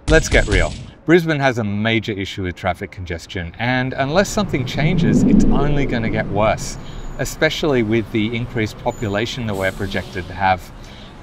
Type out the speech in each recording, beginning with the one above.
Let's get real. Brisbane has a major issue with traffic congestion, and unless something changes, it's only going to get worse, especially with the increased population that we're projected to have.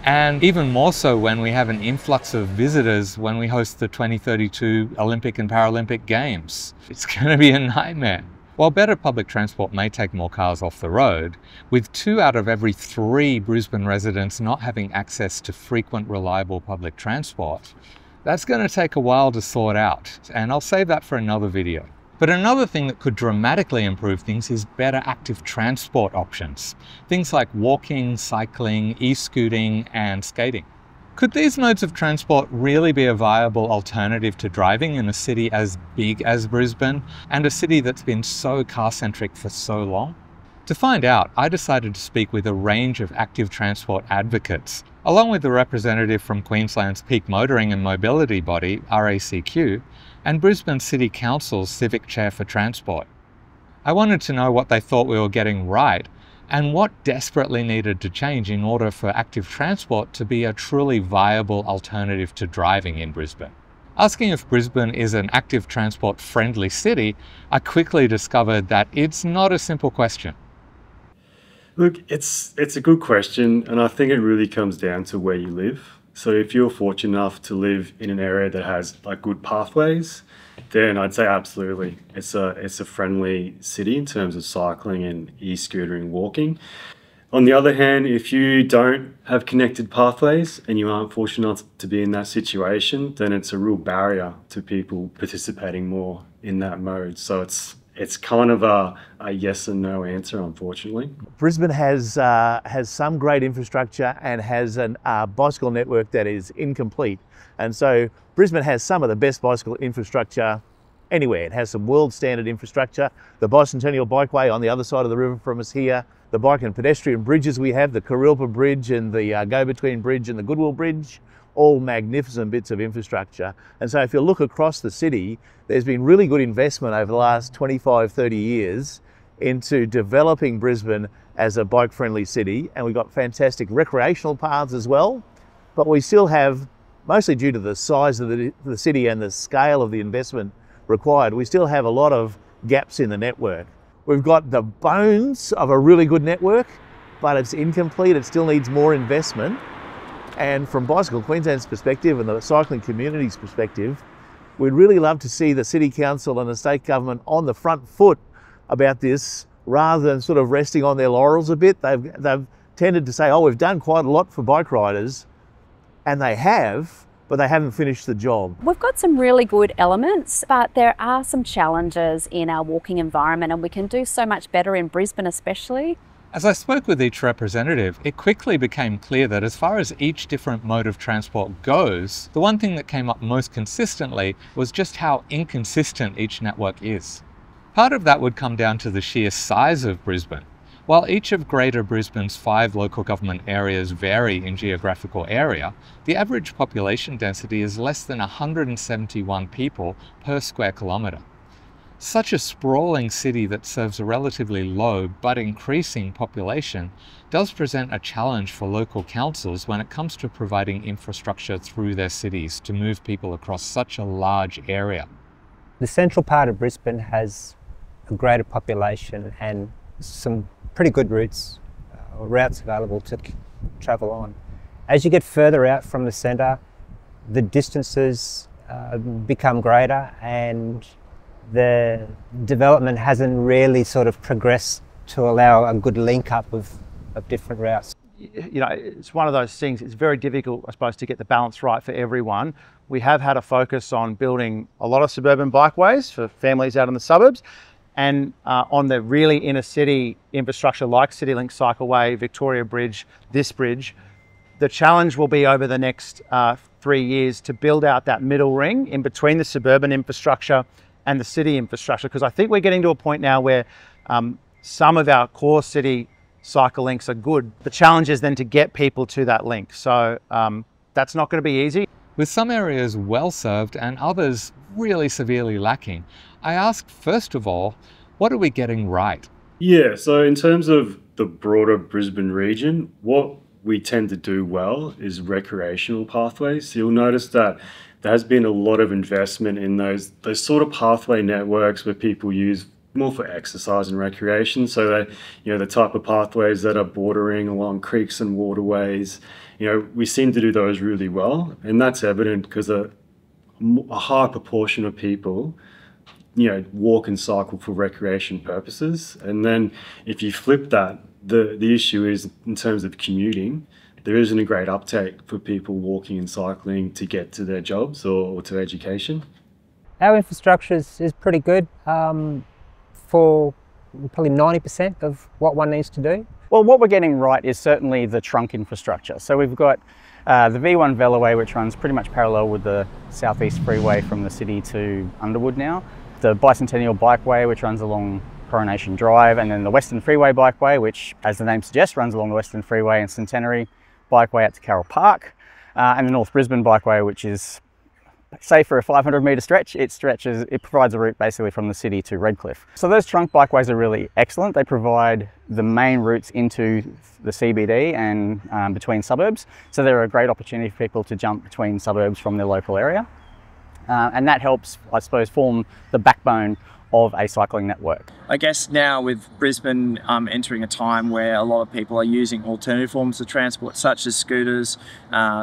And even more so when we have an influx of visitors when we host the 2032 Olympic and Paralympic Games. It's going to be a nightmare. While better public transport may take more cars off the road, with 2 out of every 3 Brisbane residents not having access to frequent, reliable public transport, that's going to take a while to sort out, and I'll save that for another video. But another thing that could dramatically improve things is better active transport options. Things like walking, cycling, e-scooting, and skating. Could these modes of transport really be a viable alternative to driving in a city as big as Brisbane, and a city that's been so car-centric for so long? To find out, I decided to speak with a range of active transport advocates, along with a representative from Queensland's peak motoring and mobility body, RACQ, and Brisbane City Council's Civic Chair for Transport. I wanted to know what they thought we were getting right, and what desperately needed to change in order for active transport to be a truly viable alternative to driving in Brisbane. Asking if Brisbane is an active transport friendly city, I quickly discovered that it's not a simple question. Look, it's a good question, and I think it really comes down to where you live. So if you're fortunate enough to live in an area that has like good pathways, then I'd say absolutely. It's a friendly city in terms of cycling and e-scootering, walking. On the other hand, if you don't have connected pathways and you aren't fortunate enough to be in that situation, then it's a real barrier to people participating more in that mode. So it's kind of a yes and no answer, unfortunately. Brisbane has some great infrastructure and has a bicycle network that is incomplete. And so Brisbane has some of the best bicycle infrastructure anywhere. It has some world standard infrastructure. The Bicentennial Bikeway on the other side of the river from us here, the bike and pedestrian bridges we have, the Kurilpa Bridge and the Go-Between Bridge and the Goodwill Bridge, all magnificent bits of infrastructure. And so if you look across the city, there's been really good investment over the last 25, 30 years into developing Brisbane as a bike-friendly city. And we've got fantastic recreational paths as well, but we still have, mostly due to the size of the city and the scale of the investment required, we still have a lot of gaps in the network. We've got the bones of a really good network, but it's incomplete. It still needs more investment. And from Bicycle Queensland's perspective and the cycling community's perspective, we'd really love to see the City Council and the state government on the front foot about this, rather than sort of resting on their laurels a bit. They've tended to say, oh, we've done quite a lot for bike riders, and they have, but they haven't finished the job. We've got some really good elements, but there are some challenges in our walking environment, and we can do so much better in Brisbane especially. As I spoke with each representative, it quickly became clear that as far as each different mode of transport goes, the one thing that came up most consistently was just how inconsistent each network is. Part of that would come down to the sheer size of Brisbane. While each of Greater Brisbane's 5 local government areas vary in geographical area, the average population density is less than 171 people per square kilometre. Such a sprawling city that serves a relatively low but increasing population does present a challenge for local councils when it comes to providing infrastructure through their cities to move people across such a large area. The central part of Brisbane has a greater population and some pretty good routes available to travel on. As you get further out from the centre, the distances become greater, and the development hasn't really sort of progressed to allow a good link up of different routes. You know, it's one of those things, it's very difficult, I suppose, to get the balance right for everyone. We have had a focus on building a lot of suburban bikeways for families out in the suburbs, and on the really inner city infrastructure like CityLink Cycleway, Victoria Bridge, this bridge. The challenge will be over the next 3 years to build out that middle ring in between the suburban infrastructure and the city infrastructure, because I think we're getting to a point now where some of our core city cycle links are good. The challenge is then to get people to that link. So that's not going to be easy. With some areas well served and others really severely lacking, I asked first of all, what are we getting right? Yeah, so in terms of the broader Brisbane region, what we tend to do well is recreational pathways. So you'll notice that there has been a lot of investment in those sort of pathway networks where people use more for exercise and recreation. So that, the type of pathways that are bordering along creeks and waterways, we seem to do those really well. And that's evident because a high proportion of people, walk and cycle for recreation purposes. And then if you flip that, the issue is in terms of commuting, there isn't a great uptake for people walking and cycling to get to their jobs or to education. Our infrastructure is pretty good. For probably 90% of what one needs to do. Well, what we're getting right is certainly the trunk infrastructure. So we've got the V1 Veloway, which runs pretty much parallel with the Southeast Freeway from the city to Underwood now. The Bicentennial Bikeway, which runs along Coronation Drive, and then the Western Freeway Bikeway, which, as the name suggests, runs along the Western Freeway and Centenary Bikeway out to Carroll Park. And the North Brisbane Bikeway, which is, say, for a 500-metre stretch, it provides a route basically from the city to Redcliffe. So those trunk bikeways are really excellent. They provide the main routes into the CBD and between suburbs. So they're a great opportunity for people to jump between suburbs from their local area. And that helps, I suppose, form the backbone of a cycling network. I guess now with Brisbane entering a time where a lot of people are using alternative forms of transport, such as scooters,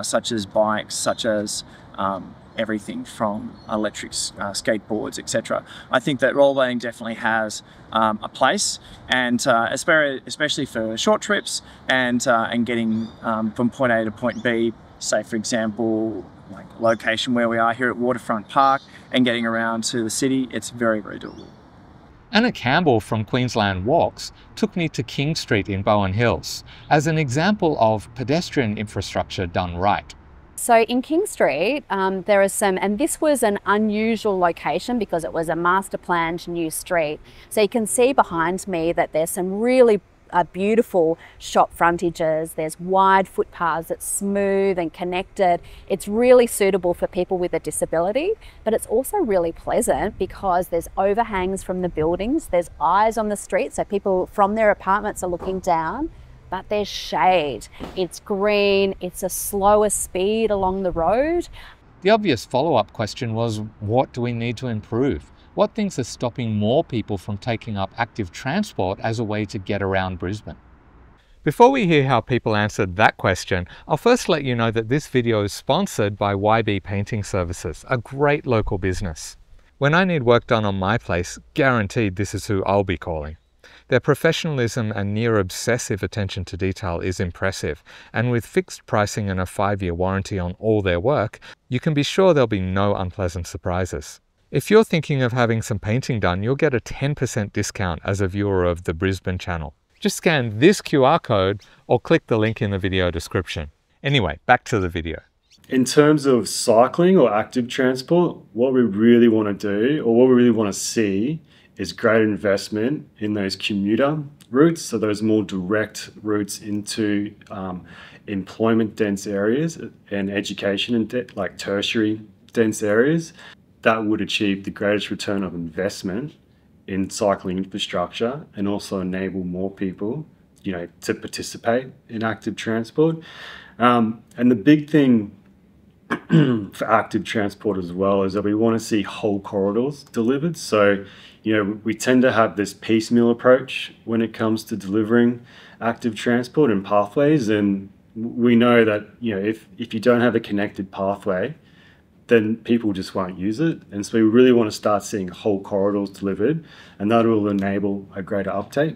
such as bikes, such as everything from electric skateboards, etc. I think that rollerblading definitely has a place, and especially for short trips and getting from point A to point B. Say, for example, like location where we are here at Waterfront Park and getting around to the city, it's very, very doable. Anna Campbell from Queensland Walks took me to King Street in Bowen Hills as an example of pedestrian infrastructure done right. So in King Street, there are some, and this was an unusual location because it was a master planned new street. So you can see behind me that there's some really beautiful shop frontages. There's wide footpaths, it's smooth and connected. It's really suitable for people with a disability, but it's also really pleasant because there's overhangs from the buildings, there's eyes on the street, so people from their apartments are looking down, but there's shade. It's green, it's a slower speed along the road. The obvious follow-up question was, what do we need to improve? What things are stopping more people from taking up active transport as a way to get around Brisbane? Before we hear how people answered that question, I'll first let you know that this video is sponsored by YB Painting Services, a great local business. When I need work done on my place, guaranteed this is who I'll be calling. Their professionalism and near obsessive attention to detail is impressive, and with fixed pricing and a 5-year warranty on all their work, you can be sure there'll be no unpleasant surprises. If you're thinking of having some painting done, you'll get a 10% discount as a viewer of the Brisbane channel. Just scan this QR code or click the link in the video description. Anyway, back to the video. In terms of cycling or active transport, what we really want to do, or what we really want to see, is greater investment in those commuter routes, so those more direct routes into employment dense areas and education and like tertiary dense areas. That would achieve the greatest return of investment in cycling infrastructure and also enable more people, to participate in active transport. And the big thing for active transport as well is that we want to see whole corridors delivered. So, we tend to have this piecemeal approach when it comes to delivering active transport and pathways. And we know that, if you don't have a connected pathway, then people just won't use it. And so we really want to start seeing whole corridors delivered, and that will enable a greater uptake.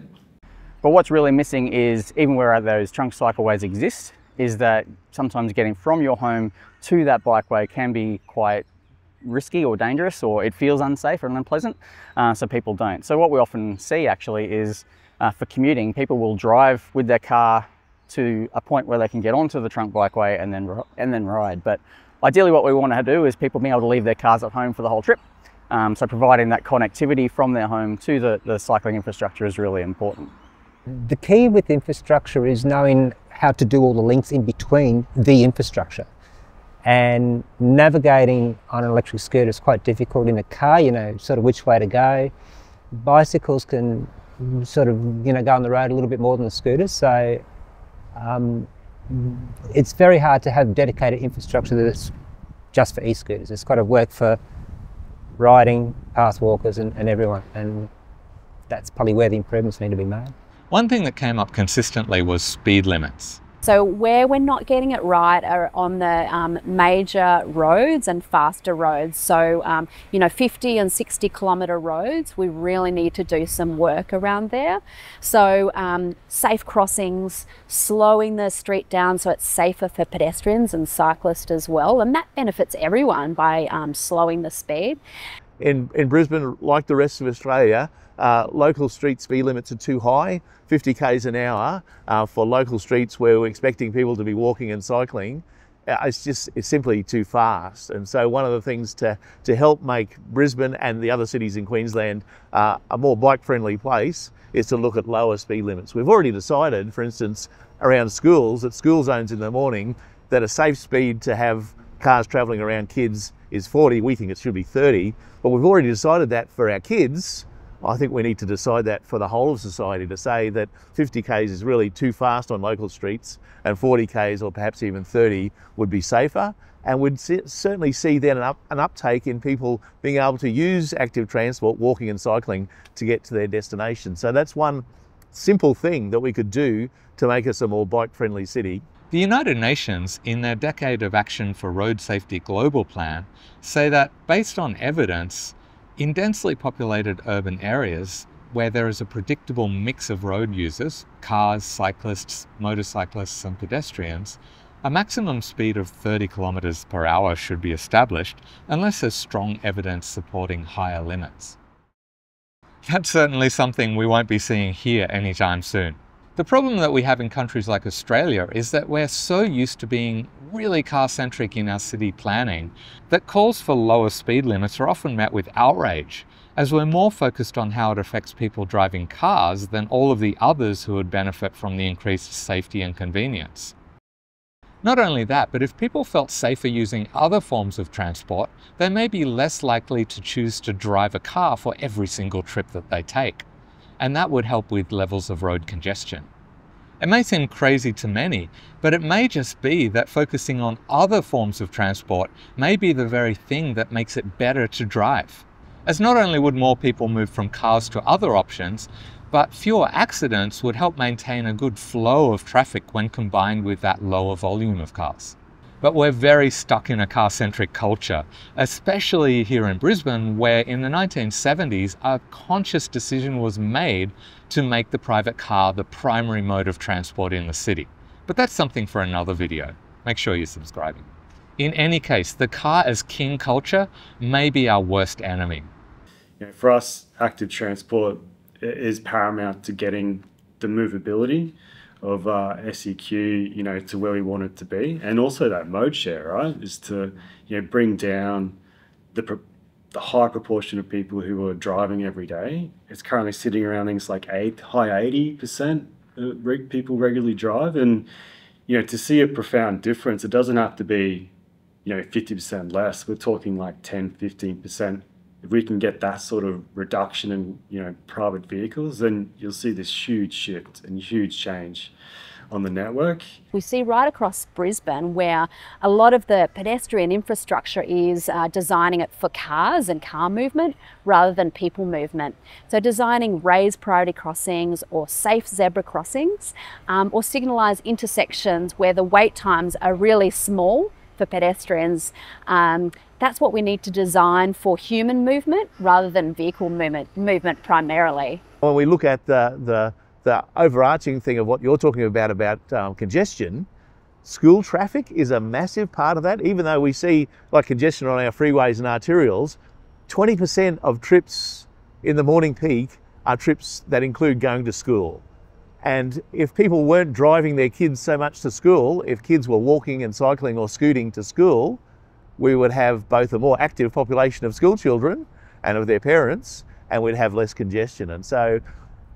But what's really missing is, even where those trunk cycleways exist, is that sometimes getting from your home to that bikeway can be quite risky or dangerous, or it feels unsafe or unpleasant, so people don't. So what we often see actually is, for commuting, people will drive with their car to a point where they can get onto the trunk bikeway and then ride. But ideally what we want to do is people being able to leave their cars at home for the whole trip. So providing that connectivity from their home to the cycling infrastructure is really important. The key with infrastructure is knowing how to do all the links in between the infrastructure. And navigating on an electric scooter is quite difficult. In a car, sort of which way to go. Bicycles can sort of, go on the road a little bit more than the scooters. So it's very hard to have dedicated infrastructure that's just for e-scooters. It's got to work for riding, path walkers and everyone, and that's probably where the improvements need to be made. One thing that came up consistently was speed limits. So where we're not getting it right are on the major roads and faster roads. So, 50 and 60 kilometre roads, we really need to do some work around there. So safe crossings, slowing the street down so it's safer for pedestrians and cyclists as well. And that benefits everyone by slowing the speed. In Brisbane, like the rest of Australia, local street speed limits are too high, 50 k's an hour for local streets where we're expecting people to be walking and cycling. It's simply too fast. And so one of the things to help make Brisbane and the other cities in Queensland a more bike-friendly place is to look at lower speed limits. We've already decided, for instance, around schools, at school zones in the morning, that a safe speed to have cars travelling around kids is 40. We think it should be 30, but we've already decided that for our kids. I think we need to decide that for the whole of society, to say that 50 k's is really too fast on local streets and 40 k's or perhaps even 30 would be safer, and would certainly see then an uptake in people being able to use active transport, walking and cycling, to get to their destination. So that's one simple thing that we could do to make us a more bike-friendly city. The United Nations, in their Decade of Action for Road Safety Global Plan, say that, based on evidence, in densely populated urban areas where there is a predictable mix of road users, cars, cyclists, motorcyclists and pedestrians, a maximum speed of 30 kilometers per hour should be established unless there's strong evidence supporting higher limits. That's certainly something we won't be seeing here anytime soon. The problem that we have in countries like Australia is that we're so used to being really car-centric in our city planning that calls for lower speed limits are often met with outrage, as we're more focused on how it affects people driving cars than all of the others who would benefit from the increased safety and convenience. Not only that, but if people felt safer using other forms of transport, they may be less likely to choose to drive a car for every single trip that they take. And that would help with levels of road congestion. It may seem crazy to many, but it may just be that focusing on other forms of transport may be the very thing that makes it better to drive. As not only would more people move from cars to other options, but fewer accidents would help maintain a good flow of traffic when combined with that lower volume of cars. But we're very stuck in a car-centric culture, especially here in Brisbane, where in the 1970s, a conscious decision was made to make the private car the primary mode of transport in the city. But that's something for another video. Make sure you're subscribing. In any case, the car as king culture may be our worst enemy. For us, active transport is paramount to getting the movability of SEQ, to where we want it to be, and also that mode share, right, is to bring down the high proportion of people who are driving every day. It's currently sitting around things like high 80% people regularly drive, and to see a profound difference, it doesn't have to be 50% less. We're talking like 10-15%. If we can get that sort of reduction in private vehicles, then you'll see this huge shift and huge change on the network. We see right across Brisbane where a lot of the pedestrian infrastructure is designing it for cars and car movement rather than people movement. So designing raised priority crossings or safe zebra crossings or signalised intersections where the wait times are really small for pedestrians. That's what we need to design for human movement rather than vehicle movement primarily. When we look at the overarching thing of what you're talking about congestion, school traffic is a massive part of that. Even though we see like congestion on our freeways and arterials, 20% of trips in the morning peak are trips that include going to school. And if people weren't driving their kids so much to school, if kids were walking and cycling or scooting to school, we would have both a more active population of school children and of their parents, and we'd have less congestion. And so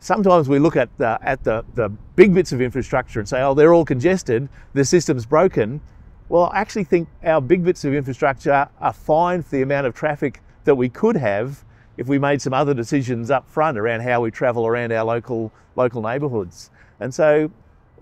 sometimes we look at the big bits of infrastructure and say, oh, they're all congested, the system's broken. Well, I actually think our big bits of infrastructure are fine for the amount of traffic that we could have if we made some other decisions up front around how we travel around our local neighbourhoods. And so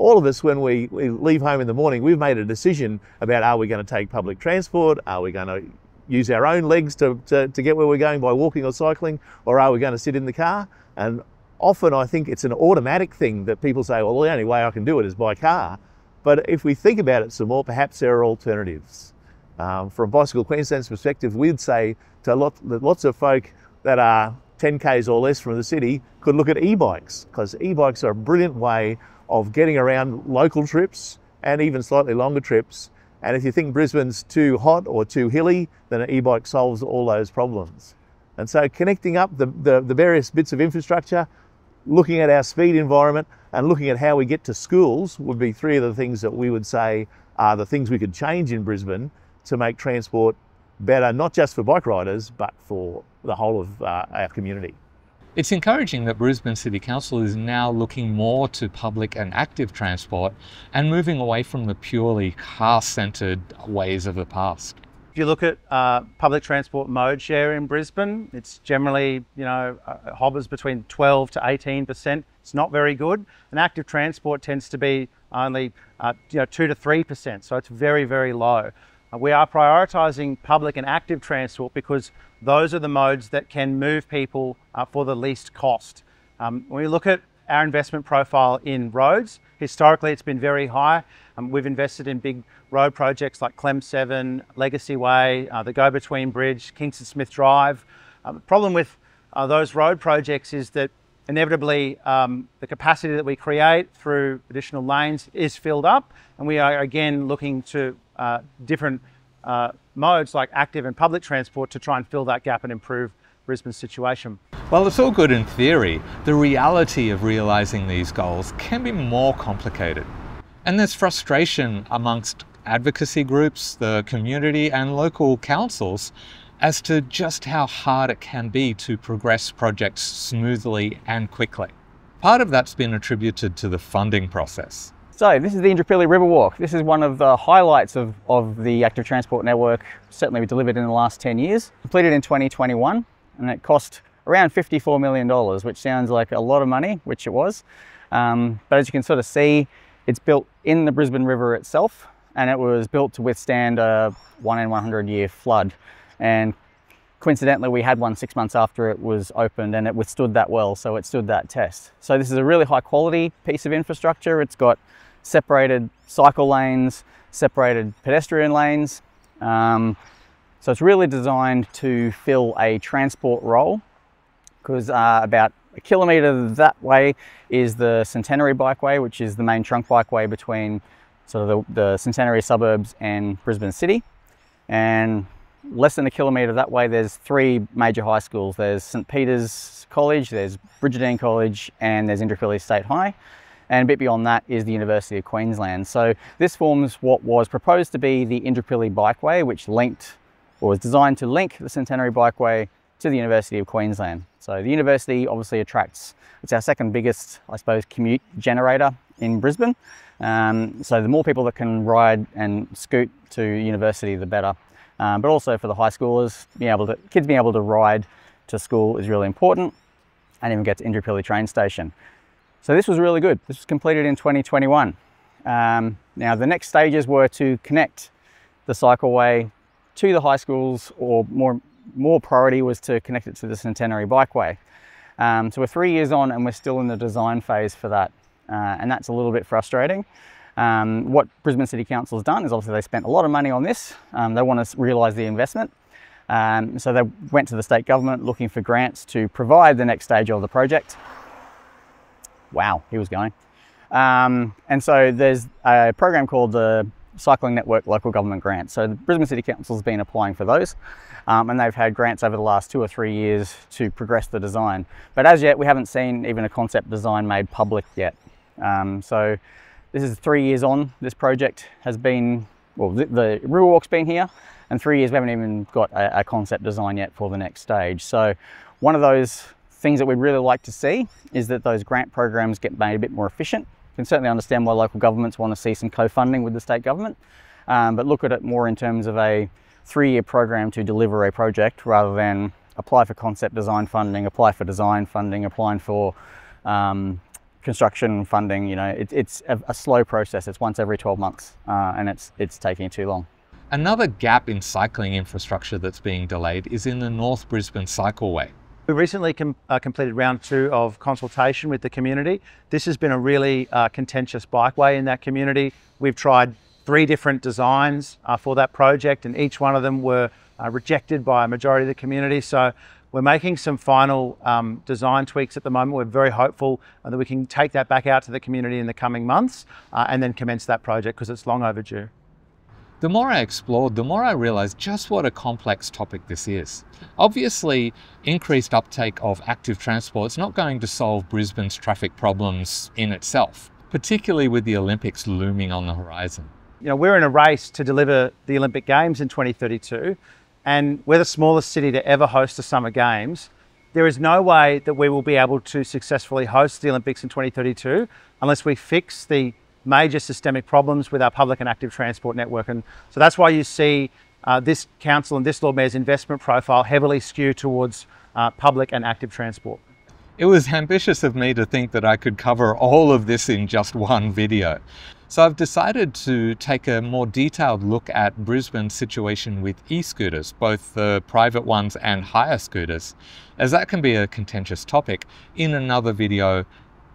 all of us, when we leave home in the morning, we've made a decision about, are we going to take public transport? Are we going to use our own legs to get where we're going by walking or cycling? Or are we going to sit in the car? And often I think it's an automatic thing that people say, well, the only way I can do it is by car. But if we think about it some more, perhaps there are alternatives. From Bicycle Queensland's perspective, we'd say to lots of folk that are 10 k's or less from the city could look at e-bikes, because e-bikes are a brilliant way of getting around local trips and even slightly longer trips. And if you think Brisbane's too hot or too hilly, then an e-bike solves all those problems. And so connecting up the various bits of infrastructure, looking at our speed environment and looking at how we get to schools would be three of the things that we would say are the things we could change in Brisbane to make transport better, not just for bike riders, but for the whole of our community. It's encouraging that Brisbane City Council is now looking more to public and active transport and moving away from the purely car-centred ways of the past. If you look at public transport mode share in Brisbane, it's generally, hovers between 12 to 18%. It's not very good. And active transport tends to be only 2 to 3%. So it's very, very low. We are prioritising public and active transport because those are the modes that can move people for the least cost. When we look at our investment profile in roads, historically it's been very high. We've invested in big road projects like Clem 7, Legacy Way, the Go-Between Bridge, Kingston Smith Drive. The problem with those road projects is that inevitably the capacity that we create through additional lanes is filled up, and we are again looking to different modes like active and public transport to try and fill that gap and improve Brisbane's situation. Well, it's all good in theory. The reality of realising these goals can be more complicated. And there's frustration amongst advocacy groups, the community and local councils as to just how hard it can be to progress projects smoothly and quickly. Part of that's been attributed to the funding process. So this is the Indooroopilly Riverwalk. This is one of the highlights of the active transport network, certainly we delivered in the last 10 years. Completed in 2021, and it cost around $54 million, which sounds like a lot of money, which it was. But as you can sort of see, it's built in the Brisbane River itself, and it was built to withstand a 1 in 100 year flood. And coincidentally, we had one 6 months after it was opened, and it withstood that well, so it stood that test. So this is a really high quality piece of infrastructure. It's got separated cycle lanes, separated pedestrian lanes. So it's really designed to fill a transport role, because about a kilometre that way is the Centenary Bikeway, which is the main trunk bikeway between sort of the Centenary suburbs and Brisbane City. And less than a kilometre that way, there's three major high schools. There's St Peter's College, there's Bridgetine College, and there's Indooroopilly State High. And a bit beyond that is the University of Queensland. So this forms what was proposed to be the Indooroopilly Bikeway, which linked, or was designed to link the Centenary Bikeway to the University of Queensland. So the university obviously attracts, it's our second biggest, I suppose, commute generator in Brisbane. So the more people that can ride and scoot to university, the better. But also for the high schoolers, kids being able to ride to school is really important, and even get to Indooroopilly train station. So this was really good. This was completed in 2021. Now the next stages were to connect the cycleway to the high schools, or more priority was to connect it to the Centenary Bikeway. So we're 3 years on and we're still in the design phase for that. And that's a little bit frustrating. What Brisbane City Council has done is obviously they spent a lot of money on this. They want to realise the investment. So they went to the state government looking for grants to provide the next stage of the project. Wow, he was going. And so there's a program called the Cycling Network Local Government Grants. So the Brisbane City Council has been applying for those, and they've had grants over the last 2 or 3 years to progress the design. But as yet, we haven't seen even a concept design made public yet. So this is 3 years on. This project has been, well, the Riverwalk's been here, and 3 years we haven't even got a concept design yet for the next stage. So one of those things that we'd really like to see is that those grant programs get made a bit more efficient. You can certainly understand why local governments want to see some co-funding with the state government, but look at it more in terms of a 3-year program to deliver a project, rather than apply for concept design funding, apply for design funding, applying for construction funding, you know, it's a slow process. It's once every 12 months and it's taking too long. Another gap in cycling infrastructure that's being delayed is in the North Brisbane Cycleway. We recently completed round 2 of consultation with the community. This has been a really contentious bikeway in that community. We've tried 3 different designs for that project, and each one of them were rejected by a majority of the community. So we're making some final design tweaks at the moment. We're very hopeful that we can take that back out to the community in the coming months and then commence that project, because it's long overdue. The more I explored, the more I realized just what a complex topic this is. Obviously, increased uptake of active transport is not going to solve Brisbane's traffic problems in itself, particularly with the Olympics looming on the horizon. You know, we're in a race to deliver the Olympic Games in 2032, and we're the smallest city to ever host the Summer Games. There is no way that we will be able to successfully host the Olympics in 2032 unless we fix the major systemic problems with our public and active transport network. And so that's why you see this council and this Lord Mayor's investment profile heavily skew towards public and active transport. It was ambitious of me to think that I could cover all of this in just one video. So I've decided to take a more detailed look at Brisbane's situation with e-scooters, both the private ones and hire scooters, as that can be a contentious topic, in another video,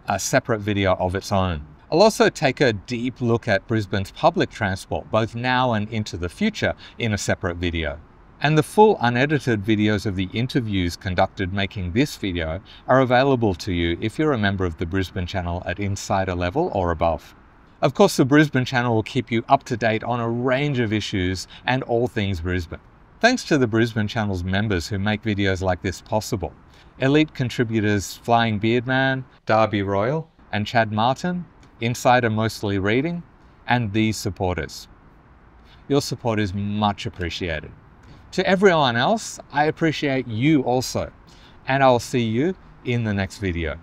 a separate video of its own. I'll also take a deep look at Brisbane's public transport, both now and into the future, in a separate video. And the full unedited videos of the interviews conducted making this video are available to you if you're a member of the Brisbane channel at insider level or above. Of course, the Brisbane channel will keep you up to date on a range of issues and all things Brisbane. Thanks to the Brisbane channel's members who make videos like this possible. Elite contributors Flying Beardman, Darby Royal, and Chad Martin, Insider Mostly Reading, and these supporters. Your support is much appreciated. To everyone else, I appreciate you also, and I'll see you in the next video.